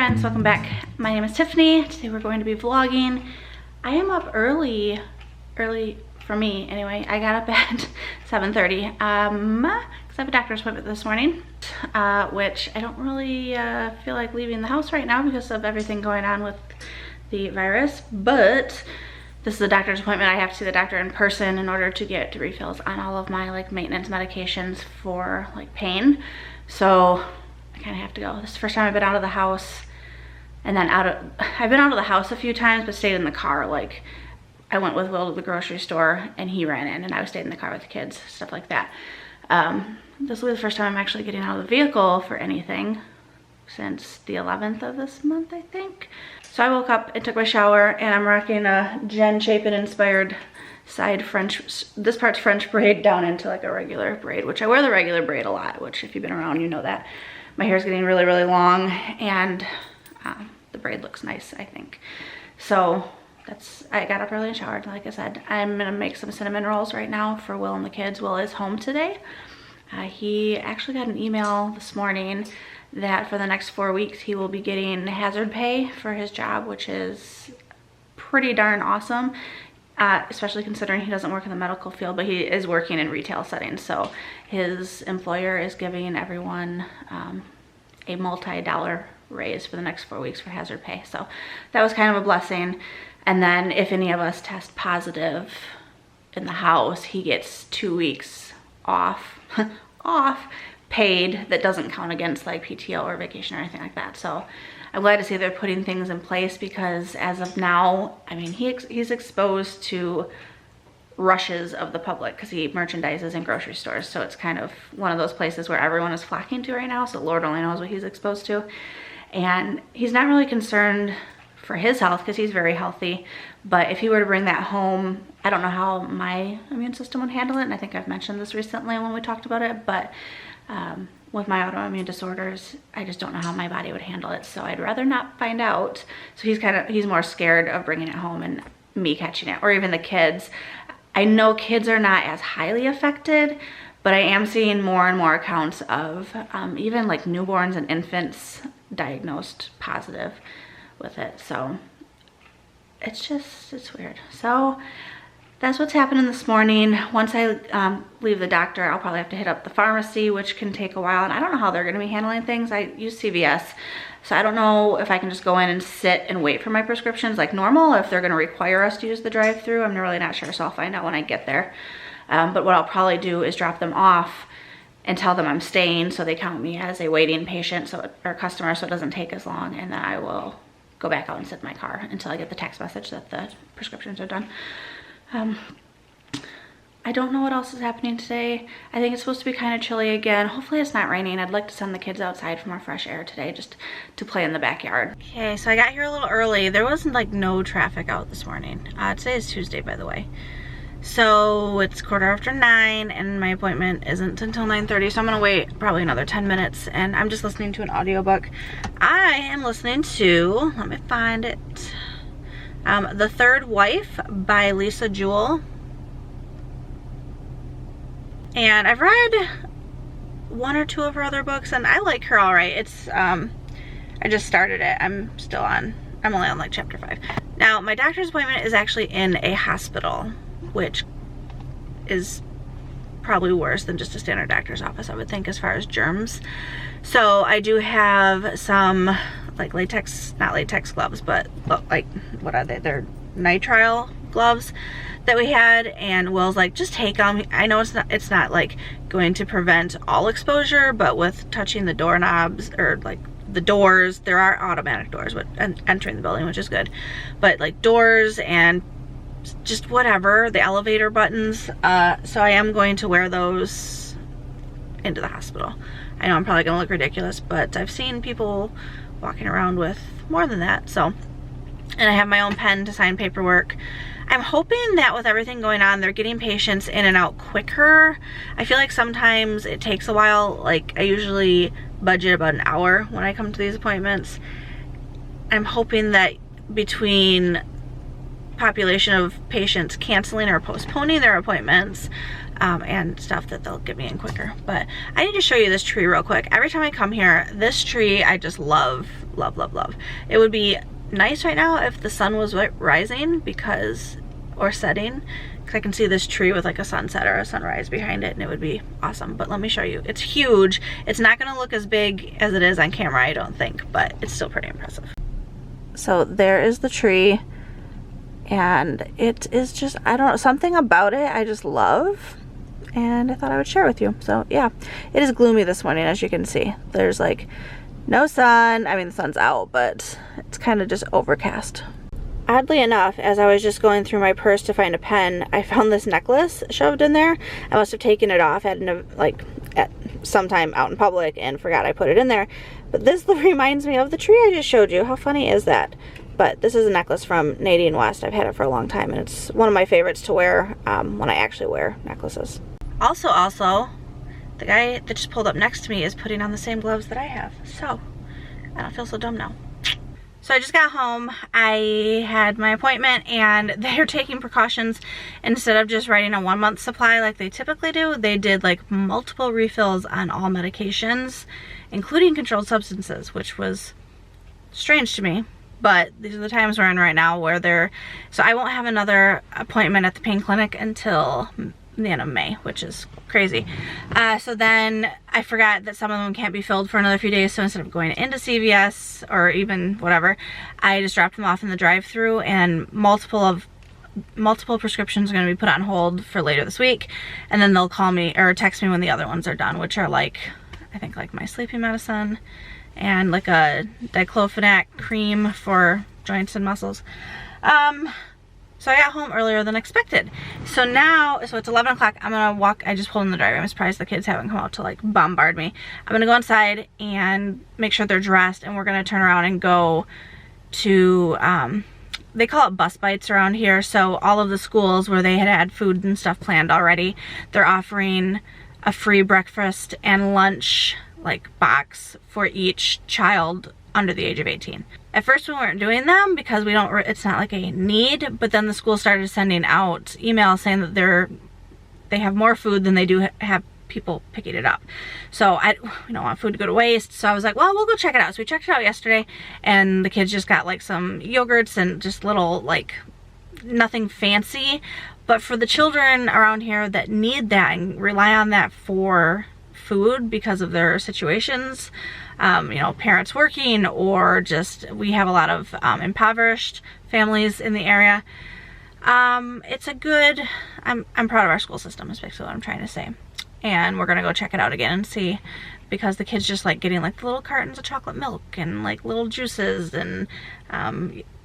friends, welcome back. My name is Tiffany. Today we're going to be vlogging. I am up early for me anyway. I got up at 7:30 because I have a doctor's appointment this morning, which I don't really feel like leaving the house right now because of everything going on with the virus, but this is a doctor's appointment. I have to see the doctor in person in order to get refills on all of my like maintenance medications for like pain. So I kind of have to go. This is the first time I've been out of the house, and then I've been out of the house a few times but stayed in the car. Like I went with Will to the grocery store and he ran in and I stayed in the car with the kids, stuff like that. This will be the first time I'm actually getting out of the vehicle for anything since the 11th of this month, I think. So I woke up and took my shower, and I'm rocking a Jen Chapin inspired side French, this part's French braid down into like a regular braid, which I wear the regular braid a lot, which if you've been around, you know that. My hair is getting really, really long, and the braid looks nice, I think. So I got up early and showered. Like I said, I'm gonna make some cinnamon rolls right now for Will and the kids. Will is home today. He actually got an email this morning that for the next 4 weeks he will be getting hazard pay for his job, which is pretty darn awesome, especially considering he doesn't work in the medical field, but he is working in retail settings. So his employer is giving everyone a multi-dollar raise for the next 4 weeks for hazard pay. So that was kind of a blessing. And then if any of us test positive in the house, he gets 2 weeks off paid that doesn't count against like PTO or vacation or anything like that. So I'm glad to see they're putting things in place, because as of now, I mean, he's exposed to rushes of the public because he merchandises in grocery stores. So it's kind of one of those places where everyone is flocking to right now. So Lord only knows what he's exposed to. And he's not really concerned for his health because he's very healthy. But if he were to bring that home, I don't know how my immune system would handle it. And I think I've mentioned this recently when we talked about it, but with my autoimmune disorders, I just don't know how my body would handle it. So I'd rather not find out. So he's more scared of bringing it home and me catching it, or even the kids. I know kids are not as highly affected, but I am seeing more and more accounts of even like newborns and infants diagnosed positive with it. So it's weird. So that's what's happening this morning. Once I leave the doctor, I'll probably have to hit up the pharmacy, which can take a while. And I don't know how they're going to be handling things. I use CVS, so I don't know if I can just go in and sit and wait for my prescriptions like normal, if they're going to require us to use the drive-thru. I'm really not sure, so I'll find out when I get there. But what I'll probably do is drop them off and tell them I'm staying, so they count me as a waiting patient or customer, so it doesn't take as long. And then I will go back out and sit in my car until I get the text message that the prescriptions are done. I don't know what else is happening today. I think it's supposed to be kind of chilly again. Hopefully it's not raining. I'd like to send the kids outside for more fresh air today, just to play in the backyard. Okay, so I got here a little early. There wasn't like no traffic out this morning. Today is Tuesday, by the way. So it's 9:15 and my appointment isn't until 9:30, so I'm gonna wait probably another 10 minutes, and I'm just listening to an audiobook. I am listening to, let me find it, The Third Wife by Lisa Jewell. And I've read one or two of her other books, and I like her all right. It's, I just started it. I'm only on like chapter 5. Now, my doctor's appointment is actually in a hospital, which is probably worse than just a standard doctor's office, I would think, as far as germs. So I do have some like not latex gloves, but like, what are they? They're nitrile gloves that we had, and Will's like, just take them. I know it's not like going to prevent all exposure, but with touching the doorknobs or like the doors, there are automatic doors and entering the building, which is good, but like doors and just whatever, the elevator buttons, so I am going to wear those into the hospital. I know I'm probably gonna look ridiculous, but I've seen people walking around with more than that. So, and I have my own pen to sign paperwork. I'm hoping that with everything going on, they're getting patients in and out quicker. I feel like sometimes it takes a while. Like I usually budget about an hour when I come to these appointments. I'm hoping that between population of patients canceling or postponing their appointments, and stuff that they'll get me in quicker. But I need to show you this tree real quick. Every time I come here, this tree I just love, love, love, love. It would be nice right now if the sun was rising or setting, because I can see this tree with like a sunset or a sunrise behind it, and it would be awesome. But let me show you. It's huge. It's not going to look as big as it is on camera, I don't think, but it's still pretty impressive. So there is the tree, and it is just, I don't know, something about it I just love, and I thought I would share with you. So yeah, it is gloomy this morning, as you can see. There's like no sun. I mean, the sun's out, but it's kind of just overcast. Oddly enough, as I was just going through my purse to find a pen, I found this necklace shoved in there. I must have taken it off at some time out in public and forgot I put it in there. But this reminds me of the tree I just showed you. How funny is that? But this is a necklace from Nadine West. I've had it for a long time, and it's one of my favorites to wear when I actually wear necklaces. Also, the guy that just pulled up next to me is putting on the same gloves that I have. So, I don't feel so dumb now. So I just got home. I had my appointment, and they're taking precautions. Instead of just writing a 1-month supply like they typically do, they did like multiple refills on all medications, including controlled substances, which was strange to me. But these are the times we're in right now where so I won't have another appointment at the pain clinic until the end of May, which is crazy. So then I forgot that some of them can't be filled for another few days, so instead of going into CVS or even whatever, I just dropped them off in the drive-thru, and multiple prescriptions are going to be put on hold for later this week, and then they'll call me or text me when the other ones are done, which are like, I think like my sleeping medicine and like a diclofenac cream for joints and muscles. So I got home earlier than expected. So it's 11 o'clock. I'm gonna walk. I just pulled in the driveway. I'm surprised the kids haven't come out to like bombard me. I'm gonna go inside and make sure they're dressed, and we're gonna turn around and go to, they call it bus bites around here. So all of the schools where they had food and stuff planned already, they're offering a free breakfast and lunch like box for each child under the age of 18. At first we weren't doing them because it's not like a need, but then the school started sending out emails saying that they have more food than they do have people picking it up. So we don't want food to go to waste. So I was like, well, we'll go check it out. So we checked it out yesterday, and the kids just got like some yogurts and just little, like, nothing fancy. But for the children around here that need that and rely on that for food because of their situations, you know, parents working, or just, we have a lot of impoverished families in the area. It's a good, I'm proud of our school system, is basically what I'm trying to say. And we're gonna go check it out again and see, because the kids just like getting like the little cartons of chocolate milk and like little juices, and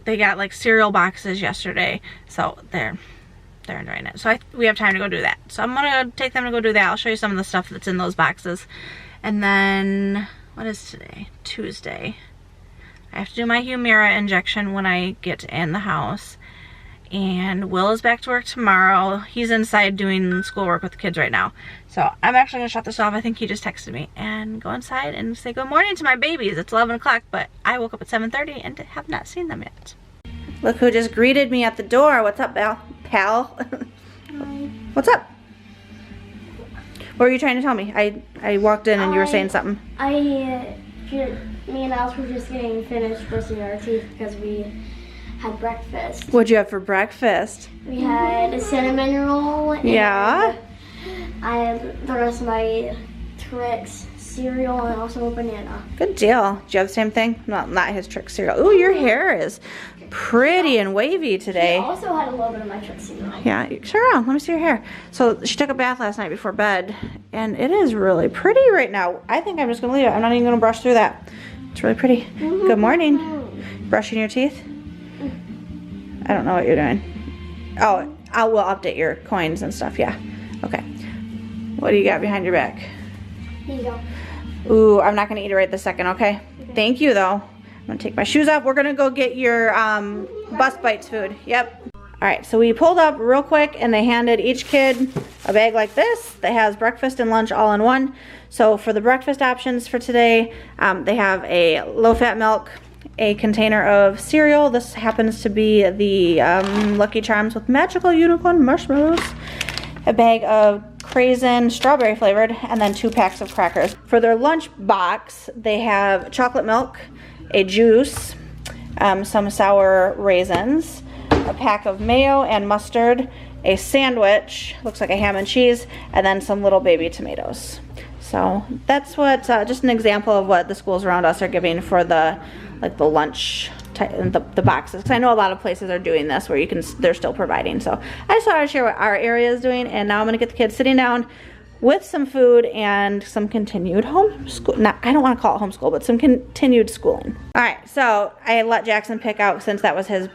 they got like cereal boxes yesterday, so they're enjoying it. So we have time to go do that. So I'm gonna take them to go do that. I'll show you some of the stuff that's in those boxes. And then, what is today? Tuesday. I have to do my Humira injection when I get in the house. And Will is back to work tomorrow. He's inside doing schoolwork with the kids right now. So I'm actually gonna shut this off. I think he just texted me, and go inside and say good morning to my babies. It's 11 o'clock, but I woke up at 7:30 and have not seen them yet. Look who just greeted me at the door. What's up, pal? Hi. What's up? What were you trying to tell me? I walked in and you were saying something. Me and Alice were just getting finished brushing our teeth because we had breakfast. What'd you have for breakfast? We had a cinnamon roll. And yeah. I had the rest of my Trix cereal and also a banana. Good deal. Did you have the same thing? Not his Trix cereal. Ooh, your hair is pretty and wavy today. I also had a little bit of my Trix cereal. Yeah, turn around. Let me see your hair. So she took a bath last night before bed, and it is really pretty right now. I think I'm just gonna leave it. I'm not even gonna brush through that. It's really pretty. Mm-hmm. Good morning. Brushing your teeth? I don't know what you're doing. Oh, I will update your coins and stuff. Yeah. Okay. What do you got behind your back? Here you go. Ooh, I'm not gonna eat it right this second. Okay. Thank you though. I'm gonna take my shoes off. We're gonna go get your bus bites food. Yep. All right, so we pulled up real quick, and they handed each kid a bag like this that has breakfast and lunch all in one. So for the breakfast options for today, they have a low-fat milk, a container of cereal. This happens to be the Lucky Charms with magical unicorn marshmallows, a bag of craisin, strawberry flavored, and then 2 packs of crackers. For their lunch box, they have chocolate milk, a juice, some sour raisins, a pack of mayo and mustard, a sandwich, looks like a ham and cheese, and then some little baby tomatoes. So that's what, just an example of what the schools around us are giving for the lunch, the boxes. Because I know a lot of places are doing this where they're still providing. So I just thought I'd share what our area is doing, and now I'm gonna get the kids sitting down with some food and some continued homeschool. I don't want to call it homeschool, but some continued schooling. All right, so I let Jackson pick out, since that was his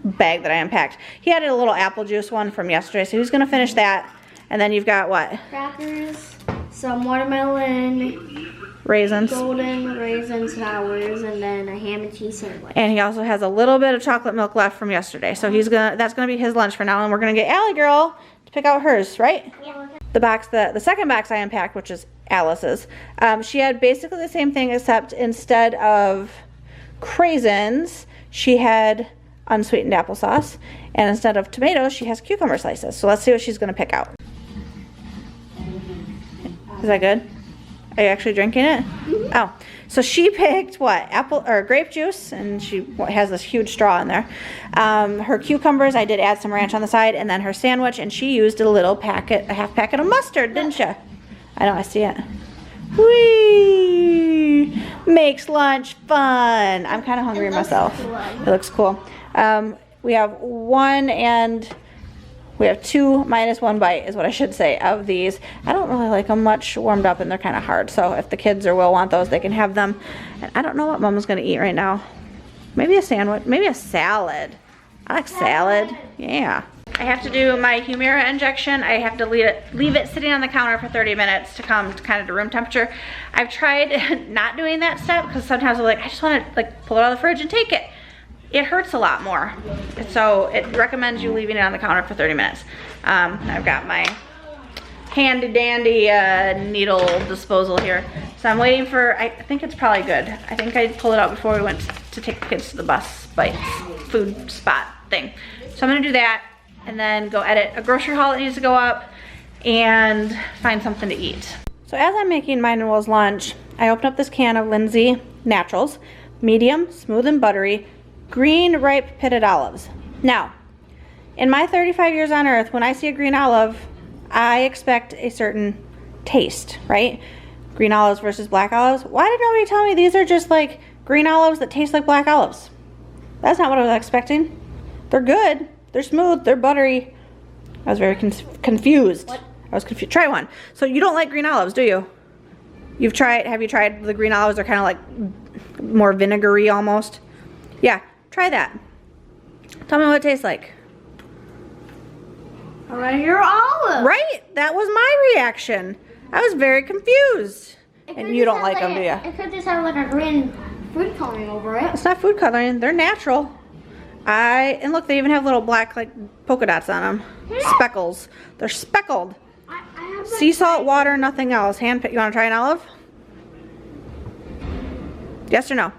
bag that I unpacked. He had a little apple juice one from yesterday, so he's gonna finish that. And then you've got what? Crackers, some watermelon, raisins, golden raisin sours, and then a ham and cheese sandwich. And he also has a little bit of chocolate milk left from yesterday, so that's gonna be his lunch for now. And we're gonna get Allie girl to pick out hers, right? Yeah. The second box I unpacked, which is Alice's, she had basically the same thing, except instead of craisins, she had unsweetened applesauce, and instead of tomatoes, she has cucumber slices. So let's see what she's gonna pick out. Is that good? Are you actually drinking it? Mm-hmm. Oh, so she picked what? Apple or grape juice, and she has this huge straw in there. Her cucumbers, I did add some ranch on the side, and then her sandwich, and she used a half packet of mustard, didn't she? I know, I see it. Whee! Makes lunch fun. I'm kind of hungry myself. It looks cool. We have 2 minus 1 bite is what I should say of these. I don't really like them much warmed up, and they're kind of hard. So if the kids or Will want those, they can have them. And I don't know what Mama's gonna eat right now. Maybe a sandwich, maybe a salad. I like salad, yeah. I have to do my Humira injection. I have to leave it sitting on the counter for 30 minutes to come to kind of to room temperature. I've tried not doing that step because sometimes I'm like, I just want to pull it out of the fridge and take it. It hurts a lot more. So it recommends you leaving it on the counter for 30 minutes. I've got my handy dandy needle disposal here. So I'm waiting for, I think it's probably good. I think I pulled it out before we went to take the kids to the bus bites food spot thing. So I'm gonna do that and then go edit a grocery haul that needs to go up and find something to eat. So as I'm making mine and Will's lunch, I opened up this can of Lindsay Naturals, medium, smooth and buttery, green ripe pitted olives. Now, in my 35 years on earth, when I see a green olive, I expect a certain taste, right? Green olives versus black olives. Why did nobody tell me these are just like green olives that taste like black olives? That's not what I was expecting. They're good, they're smooth, they're buttery. I was very confused. What? I was confused. Try one. So you don't like green olives, do you? Have you tried the green olives? They're kind of like more vinegary almost. Yeah. Try that. Tell me what it tastes like. I want to hear olive. Right? That was my reaction. I was very confused. And you don't like them, do you? It could just have like a green food coloring over it. It's not food coloring. They're natural. And look, they even have little black like polka dots on them. Yeah. Speckles. They're speckled. Sea salt, water, nothing else. Hand pick. You want to try an olive? Yes or no?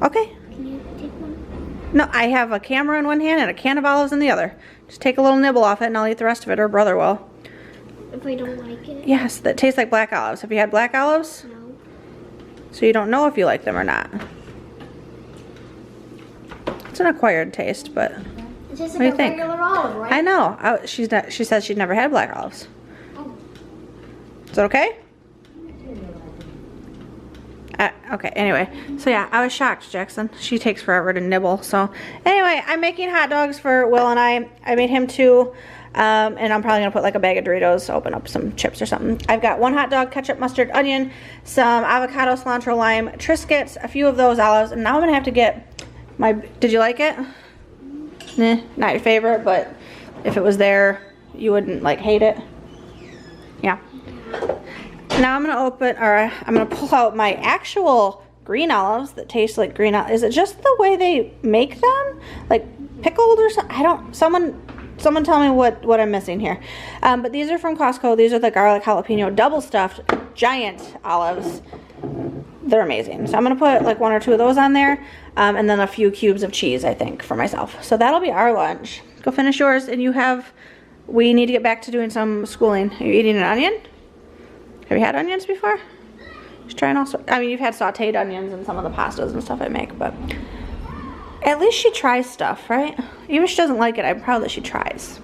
Okay. Can you take one? No, I have a camera in one hand and a can of olives in the other. Just take a little nibble off it and I'll eat the rest of it, or brother will. If I don't like it? Yes, that tastes like black olives. Have you had black olives? No. So you don't know if you like them or not. It's an acquired taste, but it's just what like do you a think? regular olive, right? I know. She says she'd never had black olives. Oh. Is that okay? Okay, anyway, so yeah, I was shocked, Jackson. She takes forever to nibble. So anyway, I'm making hot dogs for Will and I made him 2, and I'm probably gonna put like a bag of Doritos, open up some chips or something. I've got 1 hot dog, ketchup, mustard, onion, some avocado, cilantro, lime, Triscuits, a few of those olives, and now I'm gonna have to get my, did you like it? Not your favorite, but if it was there, you wouldn't like hate it. Yeah. Now I'm gonna pull out my actual green olives that taste like green olives. Is it just the way they make them? Like pickled or something? Someone tell me what I'm missing here. But these are from Costco. These are the garlic jalapeno double stuffed giant olives. They're amazing. So I'm gonna put like 1 or 2 of those on there, and then a few cubes of cheese, I think, for myself. So that'll be our lunch. Go finish yours, and you have we need to get back to doing some schooling. Are you eating an onion? Have you had onions before? Just trying also. I mean, you've had sauteed onions in some of the pastas and stuff I make, but at least she tries stuff, right? Even if she doesn't like it, I'm proud that she tries.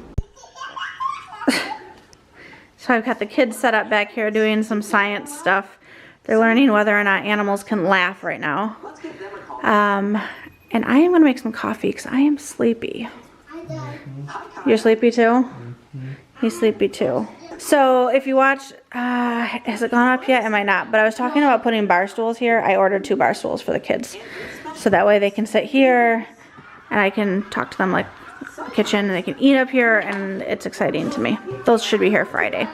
So I've got the kids set up back here doing some science stuff. They're learning whether or not animals can laugh right now. And I am gonna make some coffee because I am sleepy. You're sleepy too? He's sleepy too. So if you watch, has it gone up yet? It might not, but I was talking about putting bar stools here. I ordered 2 bar stools for the kids. So that way they can sit here and I can talk to them like the kitchen and they can eat up here, and it's exciting to me. Those should be here Friday.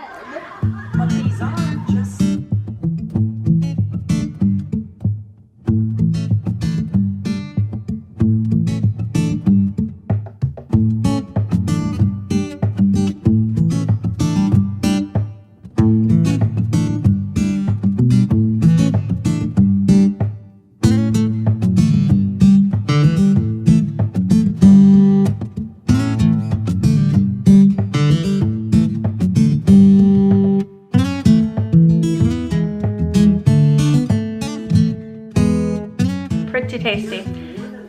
Pretty tasty.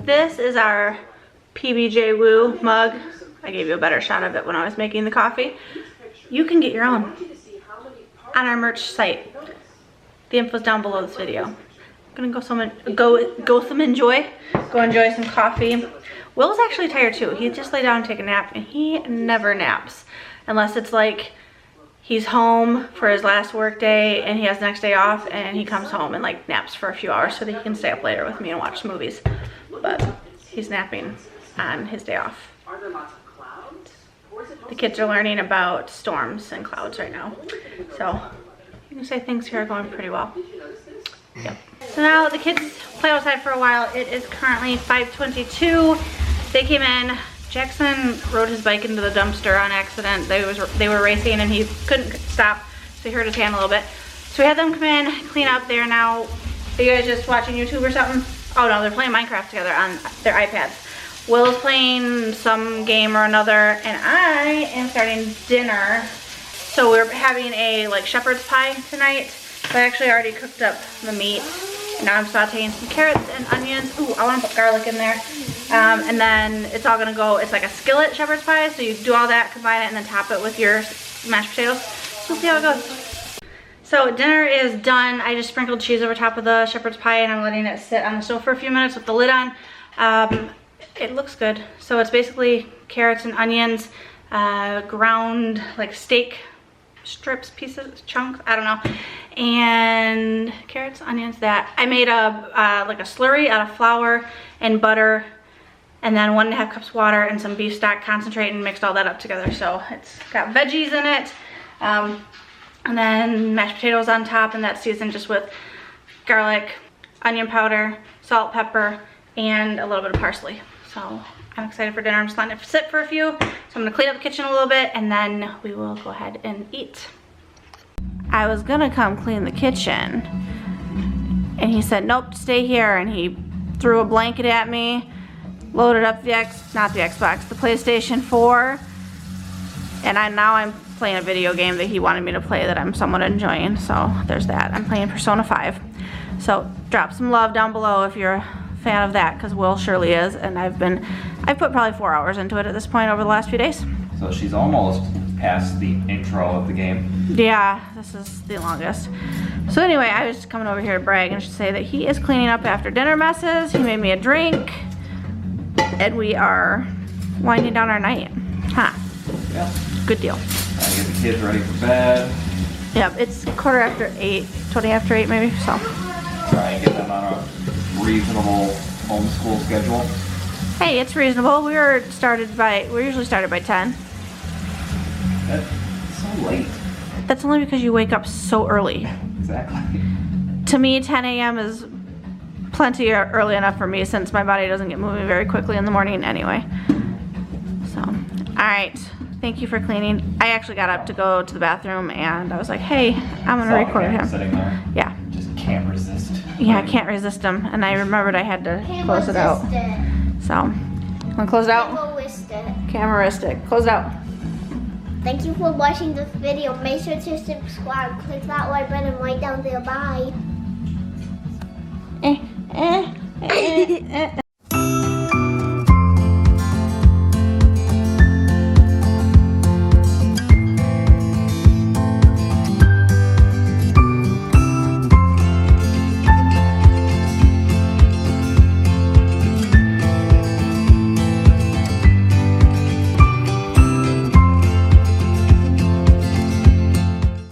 This is our PBJ Woo mug. I gave you a better shot of it when I was making the coffee. You can get your own on our merch site. The info's down below this video. I'm gonna go enjoy some coffee. Will's actually tired too. He just lay down and take a nap, and he never naps unless it's like he's home for his last work day and he has the next day off, and he comes home and like naps for a few hours so that he can stay up later with me and watch movies. But he's napping on his day off. The kids are learning about storms and clouds right now. So you can say things here are going pretty well. Yep. So now the kids play outside for a while. It is currently 5:22. They came in. Jackson rode his bike into the dumpster on accident. They were racing and he couldn't stop, so he hurt his hand a little bit. So we had them come in, clean up. They're now, are you guys just watching YouTube or something? Oh no, they're playing Minecraft together on their iPads. Will's playing some game or another, and I am starting dinner. So we're having a like shepherd's pie tonight. So I actually already cooked up the meat. And now I'm sauteing some carrots and onions. Ooh, I want to put garlic in there. And then it's all gonna go, it's like a skillet shepherd's pie. So you do all that, combine it, and then top it with your mashed potatoes. We'll see how it goes. So dinner is done. I just sprinkled cheese over top of the shepherd's pie and I'm letting it sit on the stove for a few minutes with the lid on. It looks good. So it's basically carrots and onions, ground like steak strips, pieces, chunks, I don't know, and carrots, onions. That I made like a slurry out of flour and butter, and then 1.5 cups water and some beef stock concentrate, and mixed all that up together. So it's got veggies in it, and then mashed potatoes on top, and that's seasoned just with garlic, onion powder, salt, pepper, and a little bit of parsley. So I'm excited for dinner. I'm just letting it sit for a few. So I'm gonna clean up the kitchen a little bit, and then we will go ahead and eat. I was gonna come clean the kitchen, and he said, nope, stay here. And he threw a blanket at me, loaded up the Xbox, the PlayStation 4. And now I'm playing a video game that he wanted me to play that I'm somewhat enjoying. So there's that. I'm playing Persona 5. So drop some love down below if you're a fan of that, because Will surely is, and I've put probably 4 hours into it at this point over the last few days. So she's almost past the intro of the game. Yeah, this is the longest. So anyway, I was just coming over here to brag and say that he is cleaning up after dinner messes. He made me a drink, and we are winding down our night. Huh? Yeah. Good deal. I get the kids ready for bed. Yep, it's 8:15, 20 after 8 maybe, so. Try and get them on a reasonable homeschool schedule. Hey, it's reasonable. We're usually started by 10. That's so late. That's only because you wake up so early. Exactly. To me, 10 a.m. is plenty early enough for me, since my body doesn't get moving very quickly in the morning anyway. So, alright. Thank you for cleaning. I actually got up to go to the bathroom, and I was like, hey, I'm gonna record him. Sitting there. Yeah. Just can't resist. Yeah, I can't resist him. And I remembered I had to close it out. So, wanna close it out? Camera-ristic. Close it out. Thank you for watching this video. Make sure to subscribe. Click that like button right down there. Bye.